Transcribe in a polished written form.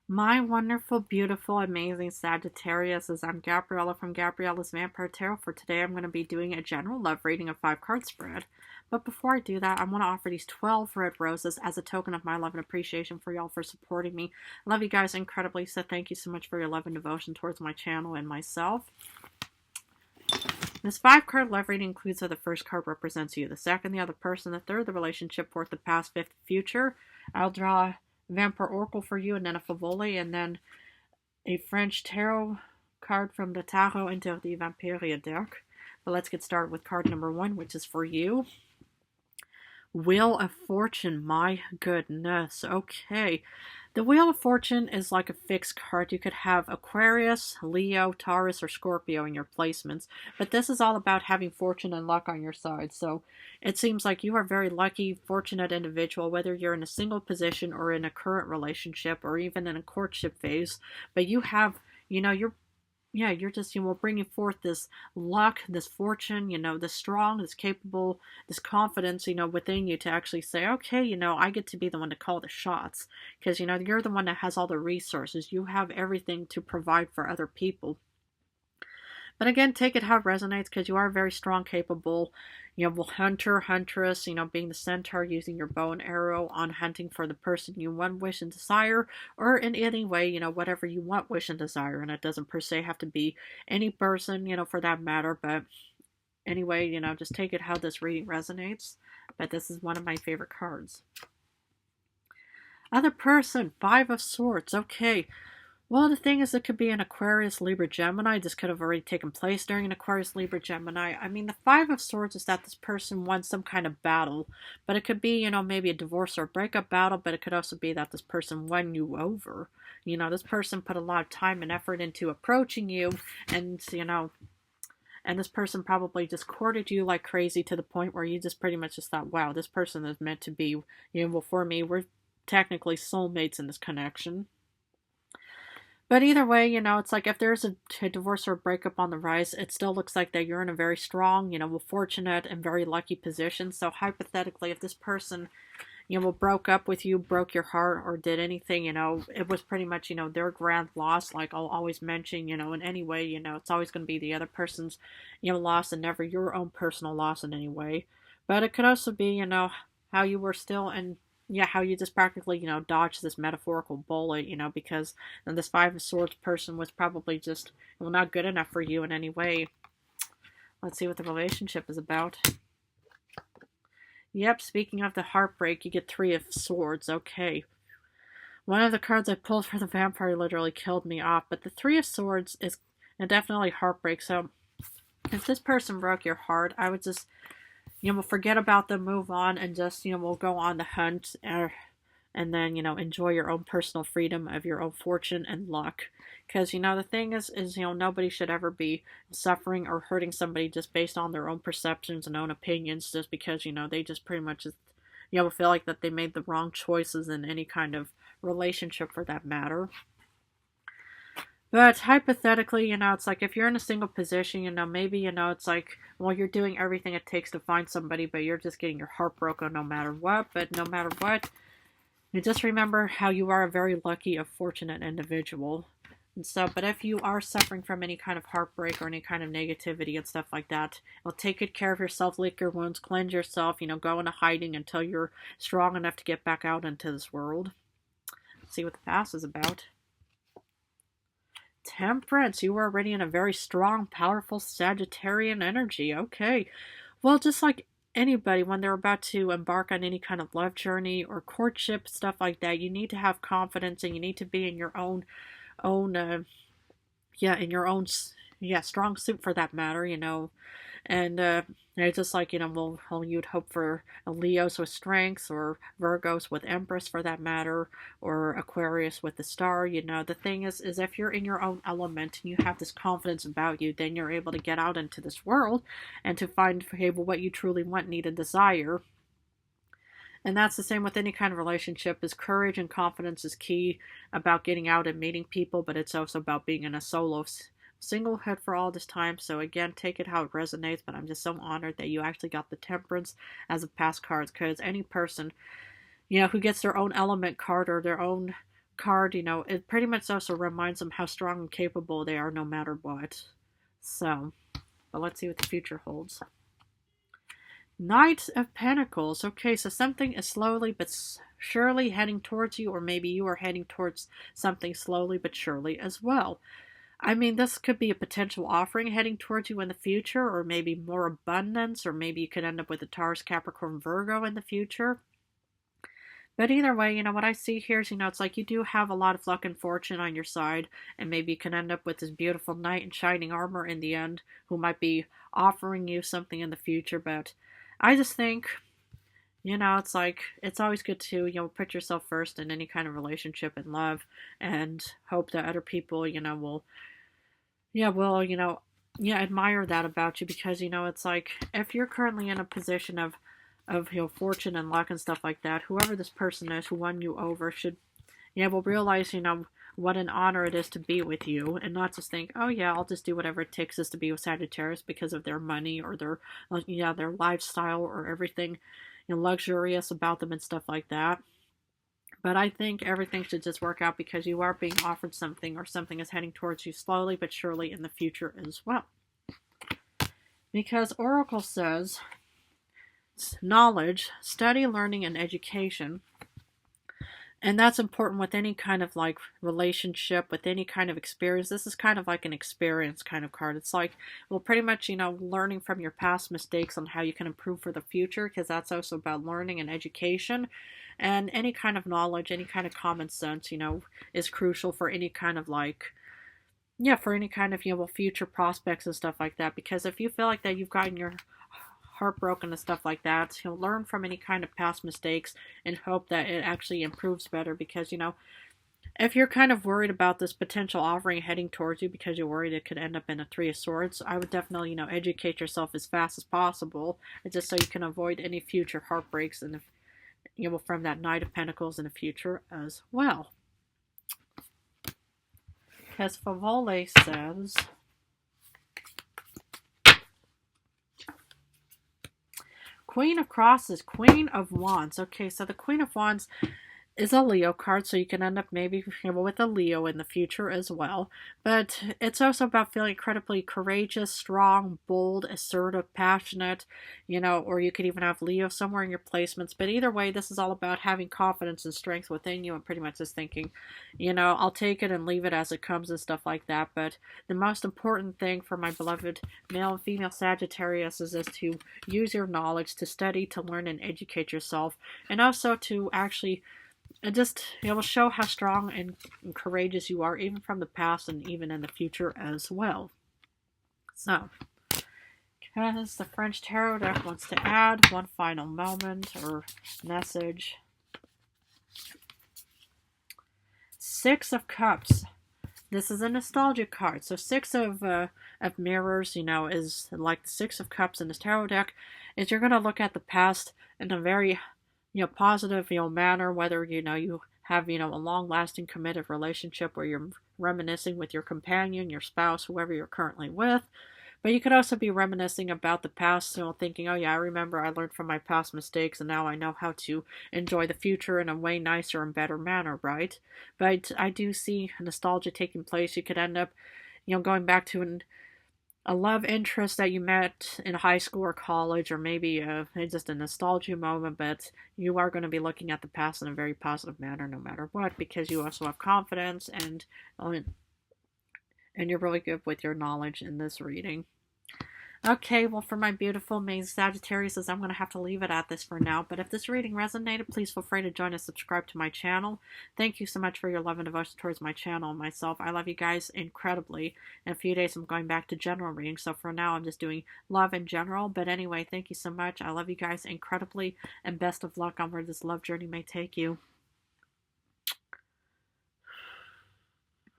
My wonderful, beautiful, amazing Sagittarius, I'm Gabriella from Gabriella's Vampire Tarot. For today, I'm going to be doing a general love reading of 5 card spread. But before I do that, I want to offer these 12 red roses as a token of my love and appreciation for y'all for supporting me. I love you guys incredibly, so thank you so much for your love and devotion towards my channel and myself. This 5 card love reading includes how the first card represents you, the second, the other person, the third, the relationship, fourth, the past, fifth, future. I'll draw Vampire Oracle for you, and then a Favoli, and then a French tarot card from the Tarot Interdit Vampire deck. But let's get started with card number 1, which is for you. Wheel of Fortune, my goodness. Okay. The Wheel of Fortune is like a fixed card. You could have Aquarius, Leo, Taurus, or Scorpio in your placements. But this is all about having fortune and luck on your side. So it seems like you are a very lucky, fortunate individual, whether you're in a single position or in a current relationship or even in a courtship phase. But you have, you're just, bringing forth this luck, this fortune, this strong, this capable, this confidence, within you to actually say, okay, I get to be the one to call the shots. Because, you're the one that has all the resources. You have everything to provide for other people. But again, take it how it resonates, because you are very strong, capable, hunter, huntress, being the centaur, using your bow and arrow on hunting for the person you want, wish, and desire, or in any way, whatever you want, wish, and desire. And it doesn't per se have to be any person, for that matter. But anyway, just take it how this reading resonates. But this is one of my favorite cards. Other person, 5 of Swords. Okay. Well, the thing is, it could be an Aquarius, Libra, Gemini. This could have already taken place during an Aquarius, Libra, Gemini. I mean, the 5 of Swords is that this person won some kind of battle. But it could be, maybe a divorce or a breakup battle. But it could also be that this person won you over. This person put a lot of time and effort into approaching you. And, and this person probably just courted you like crazy to the point where you just pretty much just thought, wow, this person is meant to be, for me. We're technically soulmates in this connection. But either way, it's like if there's a divorce or a breakup on the rise, it still looks like that you're in a very strong, fortunate and very lucky position. So hypothetically, if this person, broke up with you, broke your heart, or did anything, it was pretty much, their grand loss. Like I'll always mention, in any way, it's always going to be the other person's, loss and never your own personal loss in any way. But it could also be, how you were still in, how you just practically, dodged this metaphorical bullet, because this 5 of Swords person was probably just, not good enough for you in any way. Let's see what the relationship is about. Yep, speaking of the heartbreak, you get 3 of Swords. Okay. One of the cards I pulled for the vampire literally killed me off, but the 3 of Swords is definitely heartbreak. So if this person broke your heart, I would just, forget about them, move on, and just, we'll go on the hunt, and then, enjoy your own personal freedom of your own fortune and luck. Because, the thing is, nobody should ever be suffering or hurting somebody just based on their own perceptions and own opinions, just because, they just pretty much just, feel like that they made the wrong choices in any kind of relationship for that matter. But hypothetically, it's like if you're in a single position, maybe, it's like, well, you're doing everything it takes to find somebody, but you're just getting your heart broken no matter what. But no matter what, you just remember how you are a very lucky, a fortunate individual. And so, but if you are suffering from any kind of heartbreak or any kind of negativity and stuff like that, well, take good care of yourself, lick your wounds, cleanse yourself, go into hiding until you're strong enough to get back out into this world. Let's see what the past is about. Temperance, you are already in a very strong, powerful Sagittarian energy. Okay. Well, just like anybody, when they're about to embark on any kind of love journey or courtship, stuff like that, you need to have confidence and you need to be in your own, strong suit for that matter, And, just like, well, you'd hope for a Leos with strengths or Virgos with Empress for that matter, or Aquarius with the star, The thing is if you're in your own element and you have this confidence about you, then you're able to get out into this world and to find what you truly want, need, and desire. And that's the same with any kind of relationship, is courage and confidence is key about getting out and meeting people, but it's also about being in a solo single head for all this time. So again, take it how it resonates, but I'm just so honored that you actually got the Temperance as a past cards, because any person, who gets their own element card or their own card, it pretty much also reminds them how strong and capable they are no matter what. So, but let's see what the future holds. Knight of Pentacles. Okay, so something is slowly but surely heading towards you, or maybe you are heading towards something slowly but surely as well. I mean, this could be a potential offering heading towards you in the future, or maybe more abundance, or maybe you could end up with a Taurus, Capricorn, Virgo in the future. But either way, what I see here is, it's like you do have a lot of luck and fortune on your side, and maybe you can end up with this beautiful knight in shining armor in the end, who might be offering you something in the future. But I just think, it's like, it's always good to, put yourself first in any kind of relationship and love, and hope that other people, will, admire that about you, because, it's like, if you're currently in a position of fortune and luck and stuff like that, whoever this person is who won you over should, will realize, what an honor it is to be with you, and not just think, oh yeah, I'll just do whatever it takes just to be with Sagittarius because of their money or their lifestyle or everything, luxurious about them and stuff like that. But I think everything should just work out because you are being offered something, or something is heading towards you slowly but surely in the future as well. Because Oracle says, knowledge, study, learning, and education. And that's important with any kind of like relationship, with any kind of experience. This is kind of like an experience kind of card. It's like, well, pretty much, learning from your past mistakes on how you can improve for the future, because that's also about learning and education. And any kind of knowledge, any kind of common sense, is crucial for any kind of like, for any kind of, future prospects and stuff like that. Because if you feel like that you've gotten your heartbroken and stuff like that, learn from any kind of past mistakes and hope that it actually improves better. Because, if you're kind of worried about this potential offering heading towards you because you're worried it could end up in a Three of Swords, I would definitely, educate yourself as fast as possible, just so you can avoid any future heartbreaks and, from that Knight of Pentacles in the future as well. Because Favole says, Queen of Crosses, Queen of Wands. Okay, so the Queen of Wands is a Leo card, so you can end up maybe with a Leo in the future as well. But it's also about feeling incredibly courageous, strong, bold, assertive, passionate, or you could even have Leo somewhere in your placements. But either way, this is all about having confidence and strength within you, and pretty much just thinking, I'll take it and leave it as it comes and stuff like that. But the most important thing for my beloved male and female Sagittarius is to use your knowledge to study, to learn, and educate yourself, and also to actually just show how strong and courageous you are, even from the past and even in the future as well. So, because the French Tarot deck wants to add one final moment or message. Six of Cups. This is a nostalgia card. So Six of Mirrors, is like the Six of Cups in this tarot deck. Is you're going to look at the past in a very positive, manner, whether, you have, a long-lasting committed relationship where you're reminiscing with your companion, your spouse, whoever you're currently with. But you could also be reminiscing about the past, thinking, oh yeah, I remember I learned from my past mistakes, and now I know how to enjoy the future in a way nicer and better manner, right? But I do see nostalgia taking place. You could end up, going back to a love interest that you met in high school or college, or maybe just a nostalgia moment, but you are going to be looking at the past in a very positive manner no matter what, because you also have confidence and you're really good with your knowledge in this reading. Okay, well, for my beautiful amazing Sagittarius, I'm going to have to leave it at this for now. But if this reading resonated, please feel free to join and subscribe to my channel. Thank you so much for your love and devotion towards my channel and myself. I love you guys incredibly. In a few days, I'm going back to general reading. So for now, I'm just doing love in general. But anyway, thank you so much. I love you guys incredibly. And best of luck on where this love journey may take you.